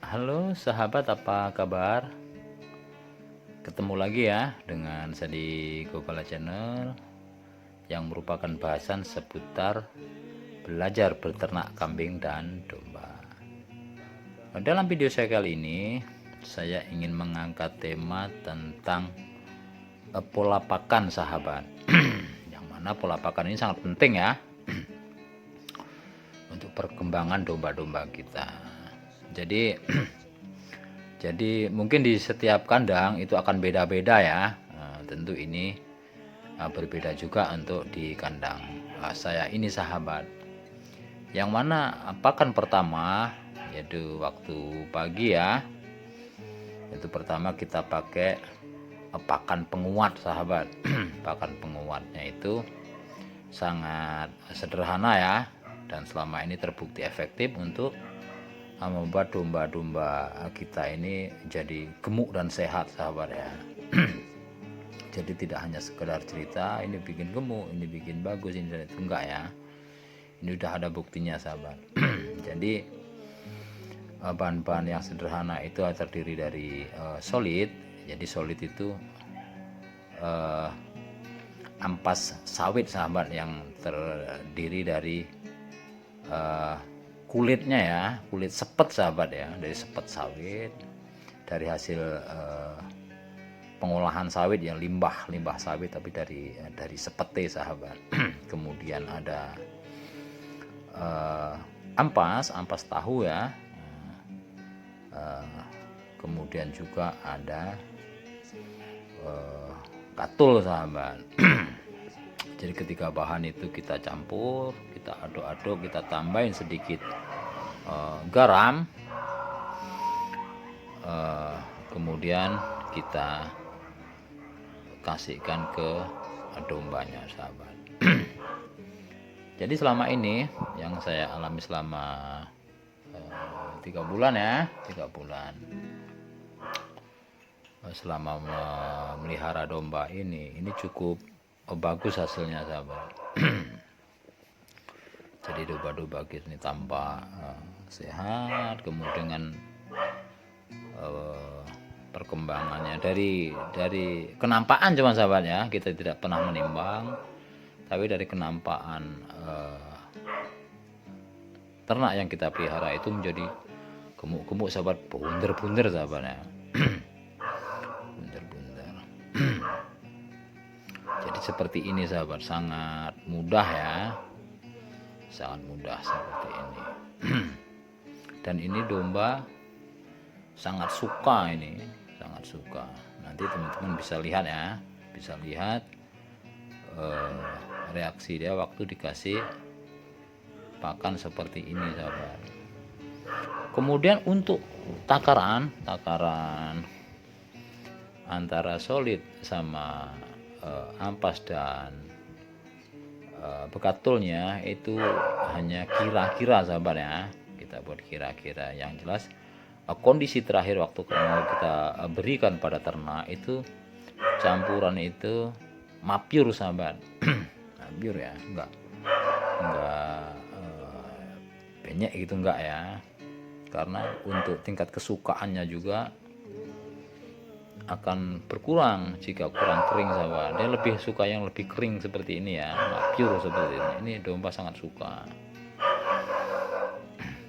Halo sahabat, apa kabar? Ketemu lagi ya dengan saya di Gopala Channel yang merupakan bahasan seputar belajar beternak kambing dan domba. Dalam video saya kali ini, saya ingin mengangkat tema tentang pola pakan sahabat. Yang mana pola pakan ini sangat penting ya untuk perkembangan domba-domba kita. Jadi Jadi mungkin di setiap kandang itu akan beda-beda ya. Tentu ini berbeda juga untuk di kandang saya ini sahabat. Yang mana pakan pertama yaitu waktu pagi ya. Itu pertama kita pakai pakan penguat sahabat. Pakan penguatnya itu sangat sederhana ya, dan selama ini terbukti efektif untuk membuat domba-domba kita ini jadi gemuk dan sehat sahabat ya. Jadi tidak hanya sekedar cerita ini bikin gemuk, ini bikin bagus, ini dan itu, enggak ya. Ini udah ada buktinya sahabat. Jadi bahan-bahan yang sederhana itu terdiri dari solid. Jadi solid itu ampas sawit sahabat, yang terdiri dari kulitnya ya, kulit sepet sahabat ya, dari sepet sawit, dari hasil pengolahan sawit yang limbah sawit tapi dari sepete sahabat. Kemudian ada ampas tahu ya. Kemudian juga ada katul sahabat. Jadi ketika bahan itu kita campur, kita aduk-aduk, kita tambahin sedikit garam, kemudian kita kasihkan ke dombanya sahabat. Jadi selama ini yang saya alami selama 3 bulan ya, 3 bulan selama memelihara domba ini cukup bagus hasilnya sahabat. Jadi domba-domba kita ini tampak sehat, kemudian perkembangannya dari kenampakan cuma sahabat ya, kita tidak pernah menimbang, tapi dari kenampakan ternak yang kita pelihara itu menjadi gemuk-gemuk sahabat, bunder-bunder sahabat ya. Bunder-bunder. Jadi seperti ini sahabat, sangat mudah ya, sangat mudah seperti ini. Dan ini domba sangat suka, ini sangat suka. Nanti teman-teman bisa lihat ya, bisa lihat reaksi dia waktu dikasih pakan seperti ini sahabat. Kemudian untuk takaran antara solid sama ampas dan bekatulnya itu hanya kira-kira sahabat ya. Kita buat kira-kira, yang jelas kondisi terakhir waktu mau kita berikan pada ternak itu campuran itu mapur sahabat. Mapur ya, enggak banyak gitu, enggak ya, karena untuk tingkat kesukaannya juga akan berkurang jika kurang kering sahabat. Dia lebih suka yang lebih kering seperti ini ya, mapur seperti ini domba sangat suka.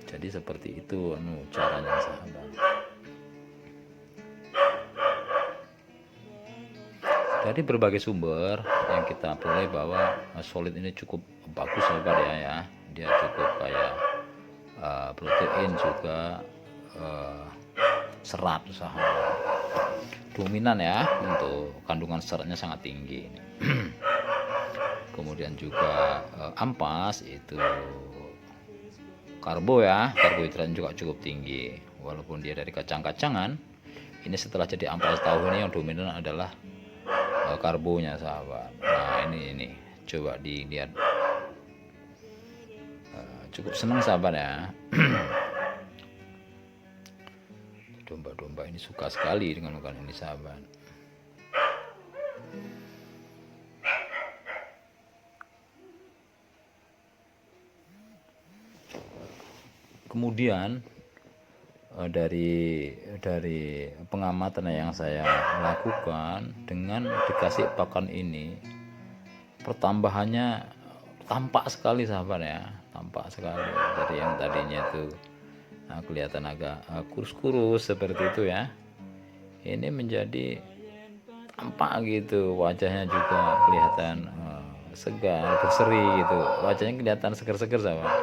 Jadi seperti itu caranya sahabat. Dari berbagai sumber yang kita peroleh bahwa solid ini cukup bagus sahabat ya. Dia cukup kayak protein juga serat sahabat. Dominan ya, untuk kandungan seratnya sangat tinggi. Kemudian juga ampas itu karbo ya, karbohidrat juga cukup tinggi. Walaupun dia dari kacang-kacangan, ini setelah jadi ampas tahu ini yang dominan adalah karbonya sahabat. Nah ini coba dilihat, cukup senang sahabat ya. Domba-domba ini suka sekali dengan makanan ini sahabat. Kemudian dari pengamatan yang saya lakukan, dengan dikasih pakan ini pertambahannya tampak sekali sahabat ya, tampak sekali. Dari yang tadinya itu kelihatan agak kurus-kurus seperti itu ya, ini menjadi tampak gitu, wajahnya juga kelihatan segar, berseri gitu, wajahnya kelihatan seger-seger sahabat.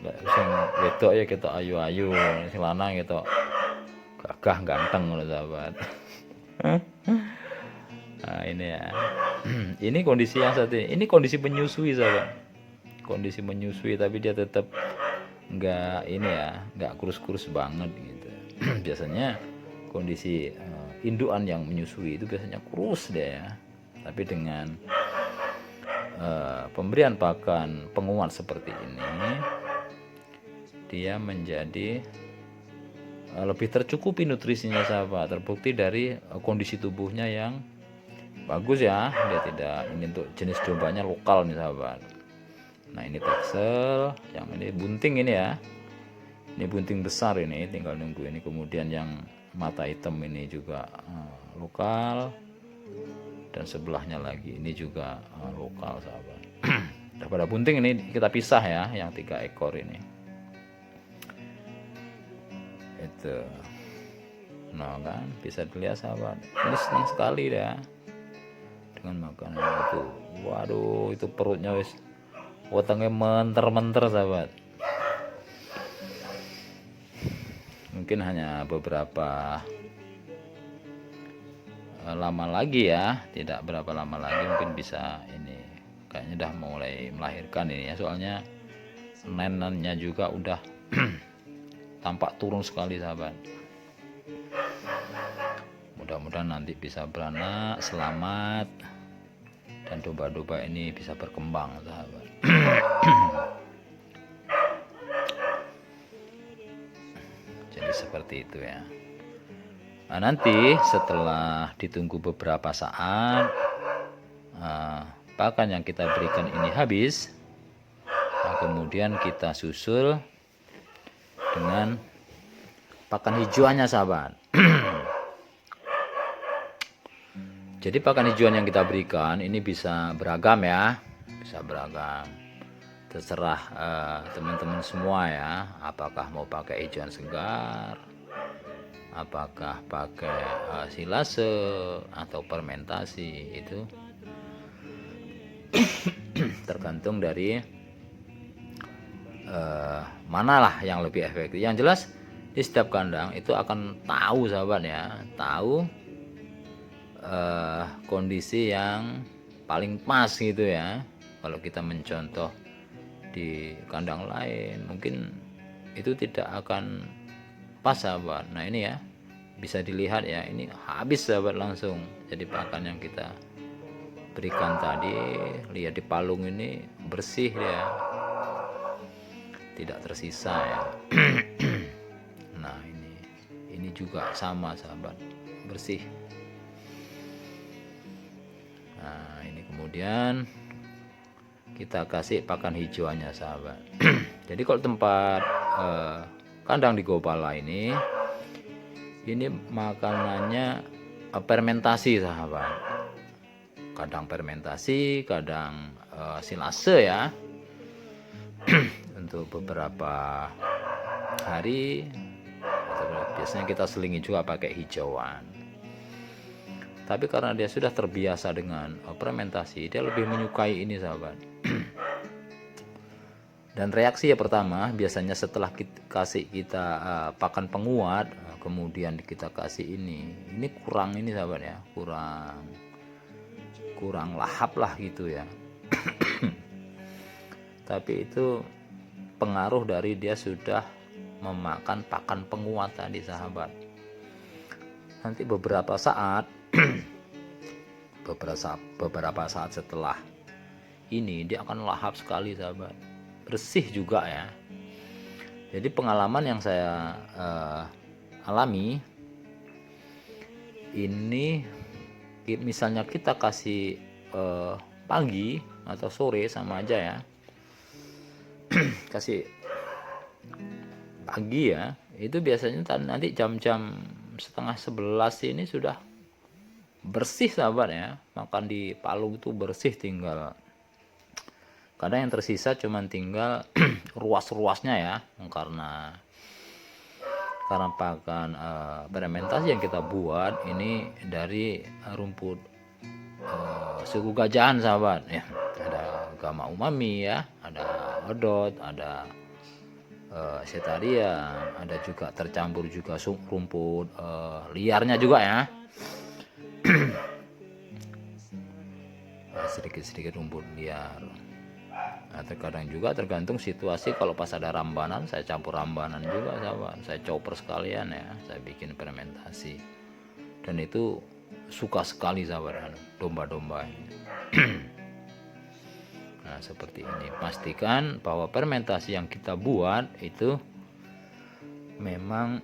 Sing wedok ya kita ayu-ayu, sing lanang kita gagah ganteng loh sahabat. Nah ini ya, ini kondisi yang saat ini kondisi menyusui sahabat, kondisi menyusui tapi dia tetap nggak ini ya, nggak kurus-kurus banget gitu. Biasanya kondisi indukan yang menyusui itu biasanya kurus deh ya, tapi dengan pemberian pakan penguat seperti ini, dia menjadi lebih tercukupi nutrisinya sahabat. Terbukti dari kondisi tubuhnya yang bagus ya, dia tidak, ini untuk jenis dombanya lokal nih sahabat. Nah ini Texel, yang ini bunting ini ya, ini bunting besar ini, tinggal nunggu ini. Kemudian yang mata hitam ini juga lokal, dan sebelahnya lagi ini juga lokal sahabat. Daripada bunting ini kita pisah ya, yang 3 ekor ini itu. Nah kan bisa dilihat sahabat, ini senang sekali ya dengan makanan itu. Waduh, itu perutnya wis wetenge menter-menter sahabat. Mungkin hanya beberapa lama lagi ya, tidak berapa lama lagi mungkin bisa ini, kayaknya udah mulai melahirkan ini ya, soalnya nenennya juga udah tampak turun sekali sahabat. Mudah-mudahan nanti bisa beranak selamat dan domba-domba ini bisa berkembang sahabat. Jadi seperti itu ya. Nah, nanti setelah ditunggu beberapa saat pakan yang kita berikan ini habis, nah, kemudian kita susul dengan pakan hijauannya sahabat. Jadi pakan hijauan yang kita berikan ini bisa beragam ya, bisa beragam, terserah teman-teman semua ya, apakah mau pakai hijauan segar, apakah pakai silase atau fermentasi, itu tergantung dari manalah yang lebih efektif. Yang jelas di setiap kandang itu akan tahu sahabat ya, tahu kondisi yang paling pas gitu ya. Kalau kita mencontoh di kandang lain mungkin itu tidak akan pas sahabat. Nah ini ya, bisa dilihat ya, ini habis sahabat langsung. Jadi pakan yang kita berikan tadi, lihat di palung ini bersih dia, tidak tersisa ya. Nah ini juga sama sahabat, bersih. Nah ini kemudian kita kasih pakan hijauannya sahabat. Jadi kalau tempat kandang di Gopala ini makanannya fermentasi sahabat. Kadang fermentasi, kadang silase ya. Untuk beberapa hari, biasanya kita selingi juga pakai hijauan. Tapi karena dia sudah terbiasa dengan fermentasi, dia lebih menyukai ini sahabat. Dan reaksi ya pertama biasanya setelah kita pakan penguat, kemudian kita kasih ini kurang ini sahabat ya, kurang lahap lah gitu ya. Tapi itu pengaruh dari dia sudah memakan pakan penguat tadi sahabat. Nanti beberapa saat setelah ini dia akan lahap sekali sahabat, bersih juga ya. Jadi pengalaman yang saya alami ini, misalnya kita kasih pagi atau sore sama aja ya. Kasih pagi ya, itu biasanya nanti jam-jam setengah 11 ini sudah bersih sahabat ya. Makan di Palu itu bersih, tinggal kadang yang tersisa cuman tinggal ruas-ruasnya ya, karena pakan fermentasi yang kita buat ini dari rumput suku gajahan sahabat ya. Ada gama umami ya, ada odot, ada setaria, ada juga tercampur juga rumput liarnya juga ya. Sedikit-sedikit rumput liar. Nah, terkadang juga tergantung situasi, kalau pas ada rambanan saya campur rambanan juga sahabat, saya chopper sekalian ya, saya bikin fermentasi. Dan itu suka sekali sahabat domba-domba ini. Nah seperti ini, pastikan bahwa fermentasi yang kita buat itu memang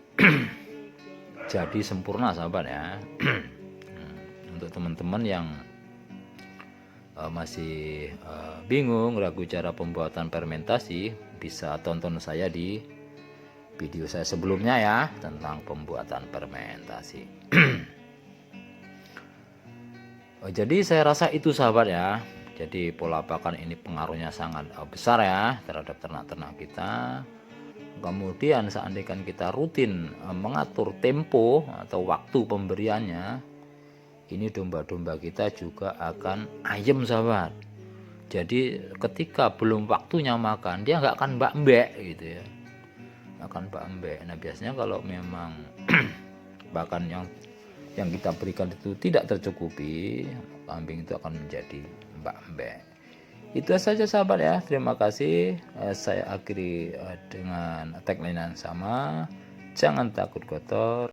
jadi sempurna sahabat ya. Untuk teman-teman yang masih bingung, ragu cara pembuatan fermentasi, bisa tonton saya di video saya sebelumnya ya, tentang pembuatan fermentasi. Jadi saya rasa itu sahabat ya. Jadi pola pakan ini pengaruhnya sangat besar ya terhadap ternak-ternak kita. Kemudian seandainya kita rutin mengatur tempo atau waktu pemberiannya, ini domba-domba kita juga akan ayem sahabat. Jadi ketika belum waktunya makan, dia nggak akan mbak-mbek gitu ya, akan mbak-mbek. Nah biasanya kalau memang pakan yang kita berikan itu tidak tercukupi, kambing itu akan menjadi mbak-mbek. Itu saja sahabat ya, terima kasih. Saya akhiri dengan tagline yang sama, jangan takut kotor.